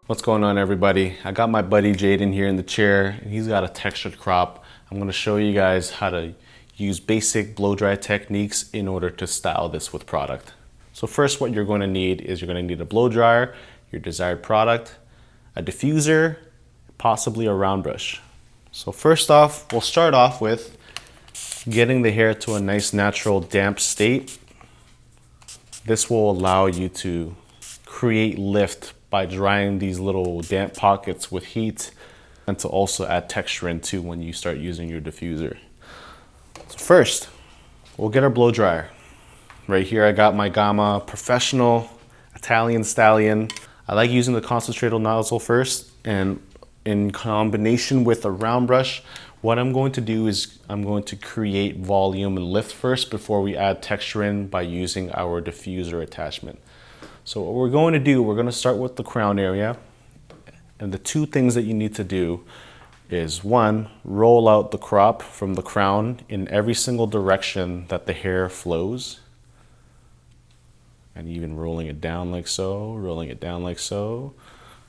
What's going on, everybody? I got my buddy Jaden here in the chair and he's got a textured crop. I'm going to show you guys how to use basic blow dry techniques in order to style this with product. So first, what you're going to need is you're going to need a blow dryer, your desired product, a diffuser, possibly a round brush. So first off, we'll start off with getting the hair to a nice natural damp state. This will allow you to create lift by drying these little damp pockets with heat, and to also add texture into when you start using your diffuser. So first, we'll get our blow dryer. Right here I got my Gamma Professional Italian Stallion. I like using the concentrated nozzle first, and in combination with a round brush, what I'm going to do is I'm going to create volume and lift first before we add texture in by using our diffuser attachment. So what we're going to do, we're going to start with the crown area. And the two things that you need to do is, one, roll out the crop from the crown in every single direction that the hair flows. And even rolling it down like so, rolling it down like so,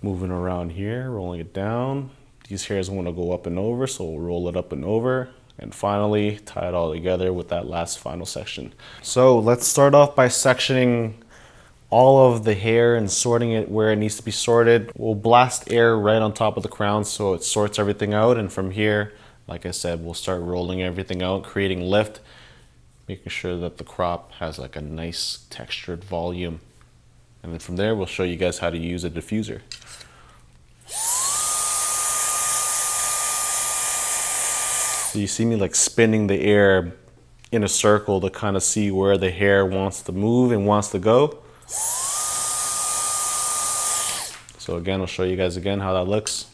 moving around here, rolling it down. These hairs want to go up and over, so we'll roll it up and over. And finally, tie it all together with that last final section. So let's start off by sectioning all of the hair and sorting it where it needs to be sorted. We'll blast air right on top of the crown so it sorts everything out. And from here, like I said, we'll start rolling everything out, creating lift, making sure that the crop has like a nice textured volume. And then from there, we'll show you guys how to use a diffuser. So you see me like spinning the air in a circle to kind of see where the hair wants to move and wants to go. So again, I'll show you guys again how that looks.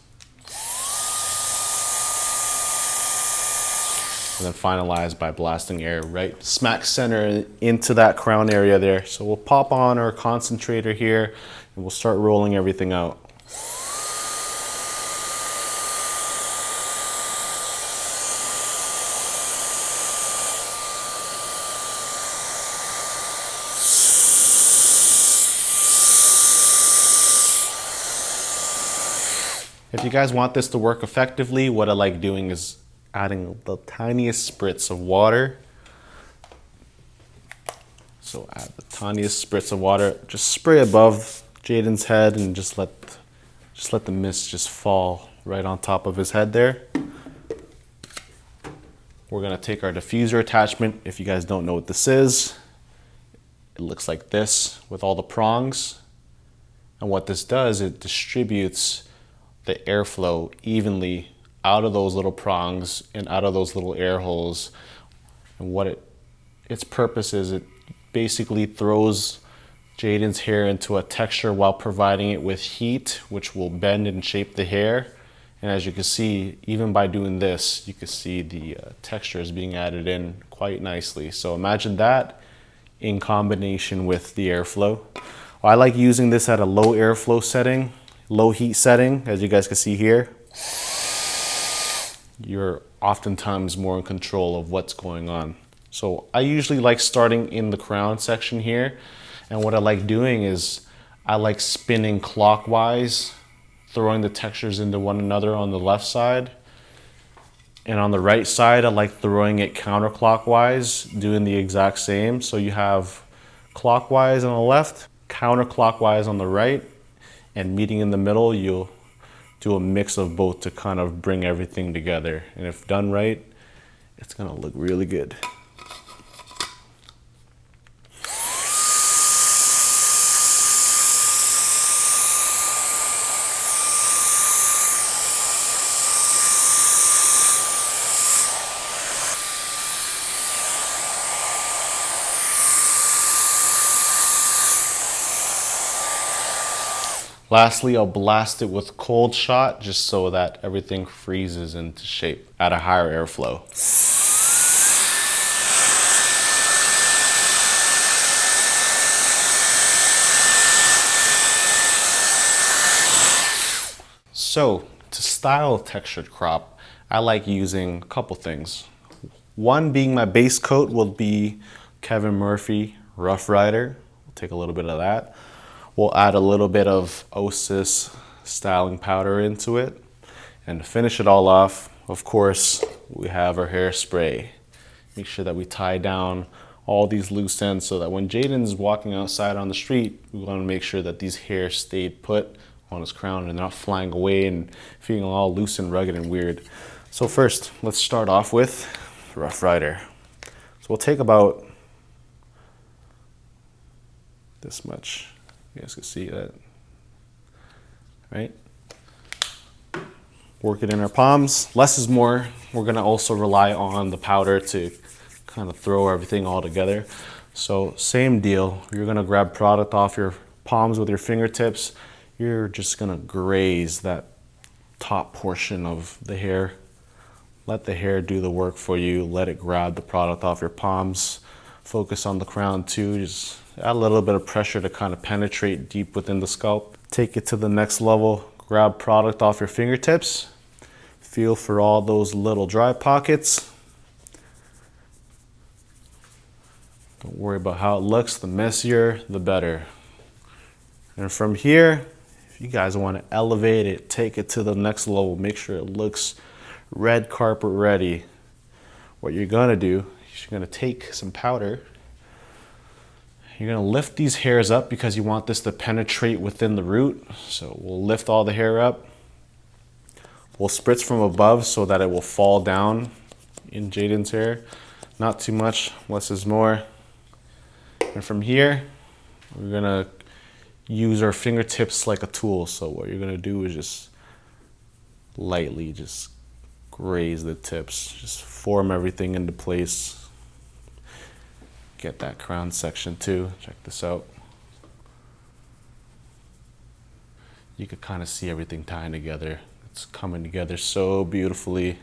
And then finalize by blasting air right smack center into that crown area there. So we'll pop on our concentrator here and we'll start rolling everything out. If you guys want this to work effectively, what I like doing is adding the tiniest spritz of water. So add the tiniest spritz of water, just spray above Jaden's head and just let the mist just fall right on top of his head there. We're gonna take our diffuser attachment. If you guys don't know what this is, it looks like this with all the prongs. And what this does, it distributes the airflow evenly out of those little prongs and out of those little air holes. And what its purpose is, it basically throws Jaden's hair into a texture while providing it with heat, which will bend and shape the hair. And as you can see, even by doing this, you can see the texture is being added in quite nicely. So imagine that in combination with the airflow. I like using this at a low airflow setting, low heat setting. As you guys can see here, you're oftentimes more in control of what's going on. So I usually like starting in the crown section here. And what I like doing is I like spinning clockwise, throwing the textures into one another on the left side. And on the right side, I like throwing it counterclockwise, doing the exact same. So you have clockwise on the left, counterclockwise on the right, and meeting in the middle, you'll do a mix of both to kind of bring everything together. And if done right, it's gonna look really good. Lastly, I'll blast it with cold shot just so that everything freezes into shape at a higher airflow. So to style a textured crop, I like using a couple things. One being my base coat will be Kevin Murphy Rough Rider. We'll take a little bit of that. We'll add a little bit of Osis styling powder into it. And to finish it all off, of course, we have our hairspray. Make sure that we tie down all these loose ends so that when Jaden's walking outside on the street, we want to make sure that these hairs stayed put on his crown and not flying away and feeling all loose and rugged and weird. So first, let's start off with Rough Rider. So we'll take about this much. You guys can see that, right? Work it in our palms. Less is more. We're gonna also rely on the powder to kind of throw everything all together. So same deal. You're gonna grab product off your palms with your fingertips. You're just gonna graze that top portion of the hair. Let the hair do the work for you. Let it grab the product off your palms. Focus on the crown too. Just add a little bit of pressure to kind of penetrate deep within the scalp. Take it to the next level. Grab product off your fingertips. Feel for all those little dry pockets. Don't worry about how it looks. The messier, the better. And from here, if you guys want to elevate it, take it to the next level. Make sure it looks red carpet ready. What you're going to do is you're going to take some powder. You're going to lift these hairs up because you want this to penetrate within the root. So we'll lift all the hair up. We'll spritz from above so that it will fall down in Jaden's hair. Not too much, less is more. And from here, we're going to use our fingertips like a tool. So what you're going to do is just lightly just graze the tips. Just form everything into place. Get that crown section too. Check this out. You could kind of see everything tying together. It's coming together so beautifully.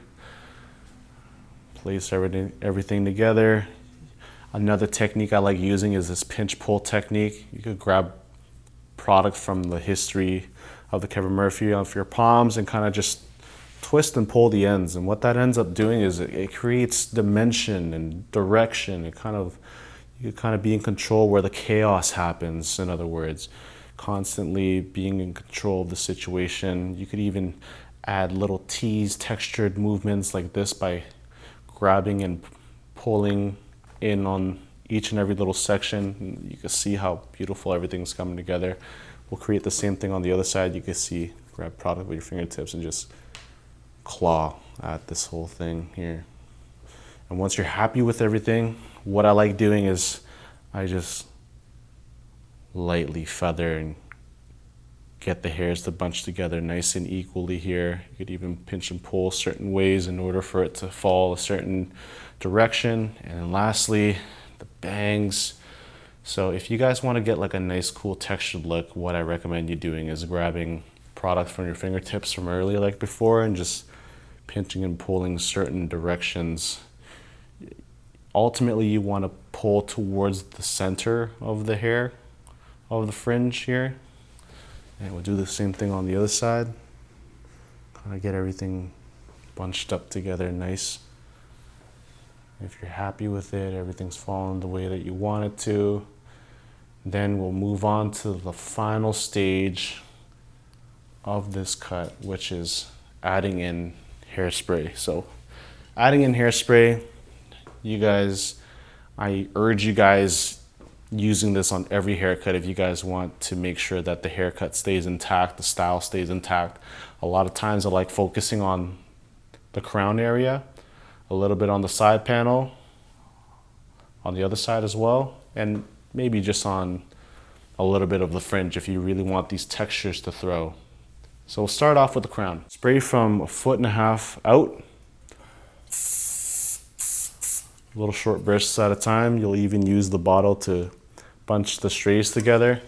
Place everything together. Another technique I like using is this pinch pull technique. You could grab product from the history of the Kevin Murphy off your palms and kind of just twist and pull the ends. And what that ends up doing is it creates dimension and direction. You could kind of be in control where the chaos happens, in other words. Constantly being in control of the situation. You could even add little tease textured movements like this by grabbing and pulling in on each and every little section. You can see how beautiful everything's coming together. We'll create the same thing on the other side. You can see, grab product with your fingertips and just claw at this whole thing here. And once you're happy with everything, what I like doing is I just lightly feather and get the hairs to bunch together nice and equally here. You could even pinch and pull certain ways in order for it to fall a certain direction. And then lastly, the bangs. So if you guys want to get like a nice cool textured look, what I recommend you doing is grabbing product from your fingertips from earlier like before and just pinching and pulling certain directions. Ultimately, you want to pull towards the center of the hair, of the fringe here. And we'll do the same thing on the other side. Kind of get everything bunched up together nice. If you're happy with it, everything's falling the way that you want it to, then we'll move on to the final stage of this cut, which is adding in hairspray. So adding in hairspray, I urge you guys using this on every haircut if you guys want to make sure that the haircut stays intact, the style stays intact. A lot of times I like focusing on the crown area, a little bit on the side panel, on the other side as well, and maybe just on a little bit of the fringe if you really want these textures to throw. So we'll start off with the crown. Spray from 1.5 feet out. Little short bursts at a time. You'll even use the bottle to bunch the strays together.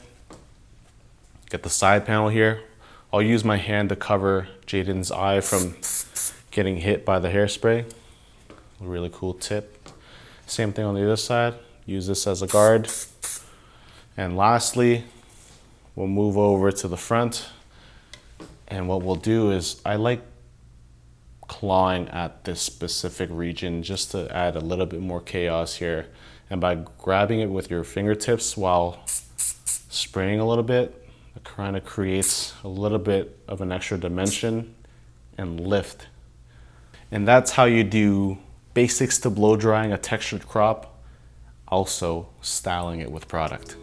Get the side panel here. I'll use my hand to cover Jaden's eye from getting hit by the hairspray. A really cool tip. Same thing on the other side. Use this as a guard. And lastly, we'll move over to the front. And what we'll do is, I like clawing at this specific region just to add a little bit more chaos here. And by grabbing it with your fingertips while spraying a little bit, It kind of creates a little bit of an extra dimension and lift. And that's how you do basics to blow drying a textured crop, also styling it with product.